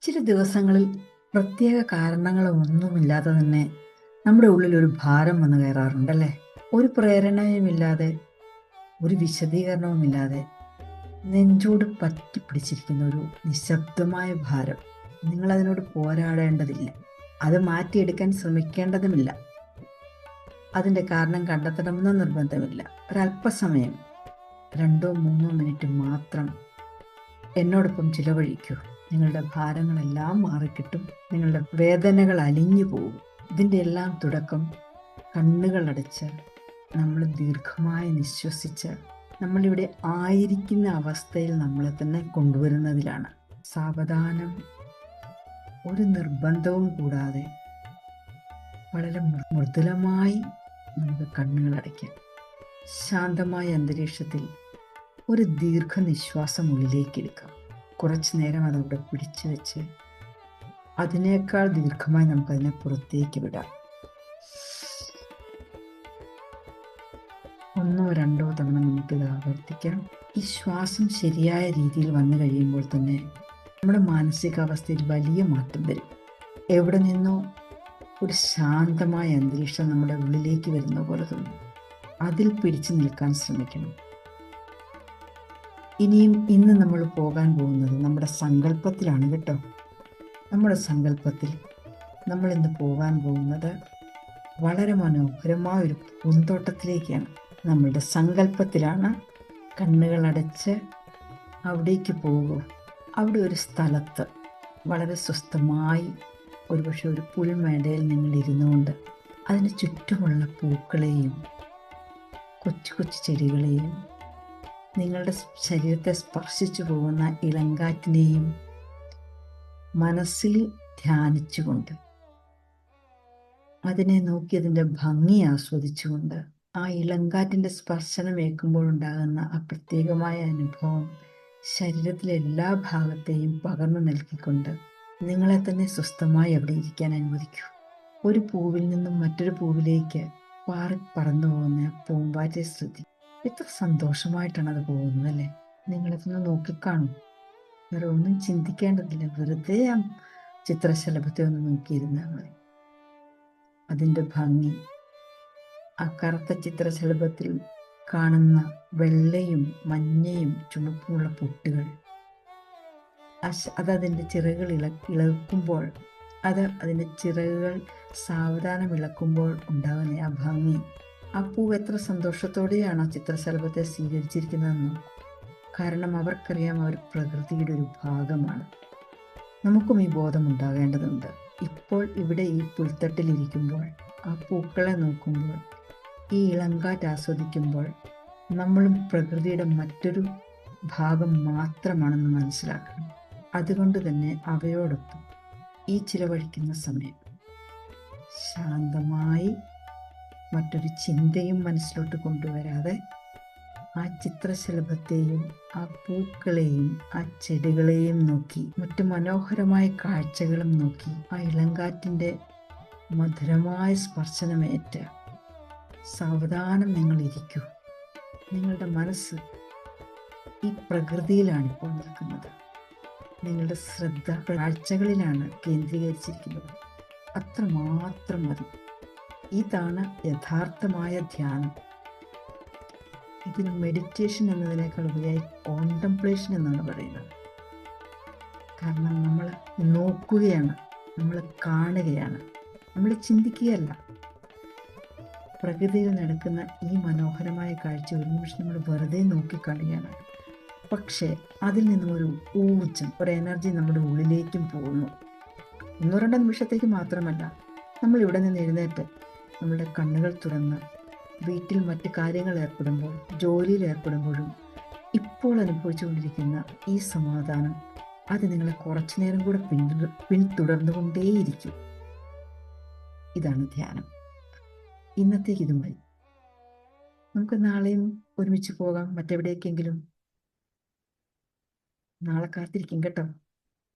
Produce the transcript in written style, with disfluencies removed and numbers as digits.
ചില ദിവസങ്ങളിൽ പ്രത്യേക കാരണങ്ങളൊന്നുമില്ലാതെ തന്നെ നമ്മുടെ ഉള്ളിൽ ഒരു ഭാരം വന്നു കയറാറുണ്ടല്ലേ? ഒരു പ്രേരണയുമില്ലാതെ, ഒരു വിശദീകരണവുമില്ലാതെ നെഞ്ചോട് പറ്റിപ്പിടിച്ചിരിക്കുന്ന ഒരു നിശബ്ദമായ ഭാരം. നിങ്ങൾ അതിനോട് പോരാടേണ്ടതില്ല, അത് മാറ്റിയെടുക്കാൻ ശ്രമിക്കേണ്ടതുമില്ല, അതിൻ്റെ കാരണം കണ്ടെത്തണമെന്ന് നിർബന്ധമില്ല. ഒരല്പസമയം, 2-3 മിനിറ്റ് മാത്രം എന്നോടൊപ്പം ചിലവഴിക്കൂ. നിങ്ങളുടെ ഭാരങ്ങളെല്ലാം മാറിക്കിട്ടും. നിങ്ങളുടെ വേദനകൾ അലിഞ്ഞു പോകും. ഇതിൻ്റെ എല്ലാം തുടക്കം കണ്ണുകളടച്ച് നമ്മൾ ദീർഘമായി നിശ്വസിച്ച് നമ്മളിവിടെ ആയിരിക്കുന്ന അവസ്ഥയിൽ നമ്മളെ തന്നെ കൊണ്ടുവരുന്നതിലാണ്. സാവധാനം, ഒരു നിർബന്ധവും കൂടാതെ വളരെ മൃദുലമായി നമുക്ക് കണ്ണുകൾ അടയ്ക്കാം. ശാന്തമായ അന്തരീക്ഷത്തിൽ ഒരു ദീർഘനിശ്വാസം ഉള്ളിലേക്ക് എടുക്കാം. കുറച്ചു നേരം അതവിടെ പിടിച്ചു വെച്ച് അതിനേക്കാൾ ദീർഘമായി നമുക്കതിനെ പുറത്തേക്ക് വിടാം. 1-2 തവണ നമുക്കിത് ആവർത്തിക്കാം. ഈ ശ്വാസം ശരിയായ രീതിയിൽ വന്നു കഴിയുമ്പോൾ തന്നെ നമ്മുടെ മാനസികാവസ്ഥയിൽ വലിയ മാറ്റം വരും. എവിടെ നിന്നോ ഒരു ശാന്തമായ അന്തരീക്ഷം നമ്മുടെ ഉള്ളിലേക്ക് വരുന്ന പോലെ തോന്നും. അതിൽ പിടിച്ചു നിൽക്കാൻ ശ്രമിക്കണം. ഇന്ന് നമ്മൾ പോകാൻ പോകുന്നത് നമ്മുടെ സങ്കല്പത്തിലാണ് കേട്ടോ. നമ്മുടെ സങ്കല്പത്തിൽ നമ്മൾ ഇന്ന് പോകാൻ പോകുന്നത് വളരെ മനോഹരമായ ഒരു പൂന്തോട്ടത്തിലേക്കാണ്. നമ്മളുടെ സങ്കല്പത്തിലാണ്. കണ്ണുകളടച്ച് അവിടേക്ക് പോകൂ. അവിടെ ഒരു സ്ഥലത്ത് വളരെ സ്വസ്ഥമായി, ഒരുപക്ഷെ ഒരു പുൽമേടയിൽ നിങ്ങൾ ഇരുന്നുകൊണ്ട് അതിന് ചുറ്റുമുള്ള പൂക്കളെയും കൊച്ചു കൊച്ചു ചെടികളെയും നിങ്ങളുടെ ശരീരത്തെ സ്പർശിച്ചു പോകുന്ന ഇളങ്കാറ്റിനെയും മനസ്സിൽ ധ്യാനിച്ചുകൊണ്ട്, അതിനെ നോക്കി അതിൻ്റെ ഭംഗി ആസ്വദിച്ചുകൊണ്ട്, ആ ഇളങ്കാറ്റിൻ്റെ സ്പർശനം ഏൽക്കുമ്പോഴുണ്ടാകുന്ന ആ പ്രത്യേകമായ അനുഭവം ശരീരത്തിലെ എല്ലാ ഭാഗത്തെയും പകർന്നു നൽകിക്കൊണ്ട് നിങ്ങളെ തന്നെ സ്വസ്ഥമായി അവിടെ ഇരിക്കാൻ അനുവദിക്കൂ. ഒരു പൂവിൽ നിന്നും മറ്റൊരു പൂവിലേക്ക് പറന്നു പോകുന്ന പൂമ്പാറ്റെ ശ്രദ്ധി. എത്ര സന്തോഷമായിട്ടാണ് അത് പോകുന്നത് അല്ലേ? നിങ്ങളതൊന്ന് നോക്കിക്കാണും. വേറെ ഒന്നും ചിന്തിക്കേണ്ടതില്ല. വെറുതെ ആ ചിത്രശലഭത്തെ ഒന്ന് നോക്കിയിരുന്നാൽ മതി. അതിൻ്റെ ഭംഗി, ആ കറുത്ത ചിത്രശലഭത്തിൽ കാണുന്ന വെള്ളയും മഞ്ഞയും ചുമപ്പുമുള്ള പൊട്ടുകൾ, അതതിൻ്റെ ചിറകുകൾ ഇളക്കുമ്പോൾ, അതിൻ്റെ ചിറകുകൾ സാവധാനം ഇളക്കുമ്പോൾ ഉണ്ടാകുന്ന ആ ഭംഗി. ആ പൂവ് എത്ര സന്തോഷത്തോടെയാണ് ആ ചിത്രശലഭത്തെ സ്വീകരിച്ചിരിക്കുന്നതെന്നും. കാരണം അവർക്കറിയാം, അവർ പ്രകൃതിയുടെ ഒരു ഭാഗമാണ്. നമുക്കും ഈ ബോധം ഉണ്ടാകേണ്ടതുണ്ട്. ഇപ്പോൾ ഇവിടെ ഈ പുൽത്തട്ടിലിരിക്കുമ്പോൾ, ആ പൂക്കളെ നോക്കുമ്പോൾ, ഈ ഇളങ്കാറ്റ് ആസ്വദിക്കുമ്പോൾ നമ്മളും പ്രകൃതിയുടെ മറ്റൊരു ഭാഗം മാത്രമാണെന്ന് മനസ്സിലാക്കണം. അതുകൊണ്ട് തന്നെ അവയോടൊപ്പം ഈ ചിലവഴിക്കുന്ന സമയം ശാന്തമായി, മറ്റൊരു ചിന്തയും മനസ്സിലോട്ട് കൊണ്ടുവരാതെ, ആ ചിത്രശലഭത്തെയും ആ പൂക്കളെയും ആ ചെടികളെയും നോക്കി, മറ്റു മനോഹരമായ കാഴ്ചകളും നോക്കി, ആ ഇളങ്കാറ്റിൻ്റെ മധുരമായ സ്പർശനമേറ്റ് സാവധാനം നിങ്ങൾ ഇരിക്കൂ. നിങ്ങളുടെ മനസ്സ് ഈ പ്രകൃതിയിലാണ് ഇപ്പോൾ നിൽക്കുന്നത്. നിങ്ങളുടെ ശ്രദ്ധ കാഴ്ചകളിലാണ് കേന്ദ്രീകരിച്ചിരിക്കുന്നത്. അത്രമാത്രം മതി. ഇതാണ് യഥാർത്ഥമായ ധ്യാനം. ഇതിന് മെഡിറ്റേഷൻ എന്നതിനേക്കാൾ ഉപരിയായി കോണ്ടംപ്ലേഷൻ എന്നാണ് പറയുന്നത്. കാരണം നമ്മൾ നോക്കുകയാണ്, നമ്മൾ കാണുകയാണ്, നമ്മൾ ചിന്തിക്കുകയല്ല. പ്രകൃതിയിൽ നടക്കുന്ന ഈ മനോഹരമായ കാഴ്ച ഒരു നിമിഷം നമ്മൾ വെറുതെ നോക്കിക്കാണുകയാണ്. പക്ഷേ അതിൽ നിന്നും ഒരു ഊർജം, ഒരു എനർജി നമ്മുടെ ഉള്ളിലേക്കും പോകുന്നു. 1-2 നിമിഷത്തേക്ക് മാത്രമല്ല. നമ്മൾ ഇവിടെ നിന്ന് എഴുന്നേറ്റ് നമ്മളുടെ കണ്ണുകൾ തുറന്ന് വീട്ടിൽ മറ്റു കാര്യങ്ങൾ ഏർപ്പെടുമ്പോൾ, ജോലിയിൽ ഏർപ്പെടുമ്പോഴും ഇപ്പോൾ അനുഭവിച്ചുകൊണ്ടിരിക്കുന്ന ഈ സമാധാനം, അത് നിങ്ങളെ കുറച്ചു നേരം കൂടെ പിന്തുടർന്നുകൊണ്ടേയിരിക്കും. ഇതാണ് ധ്യാനം. ഇന്നത്തേക്ക് ഇത് മതി. നമുക്ക് നാളെയും ഒരുമിച്ച് പോകാം, മറ്റെവിടേക്കെങ്കിലും. നാളെ കാത്തിരിക്കും കേട്ടോ.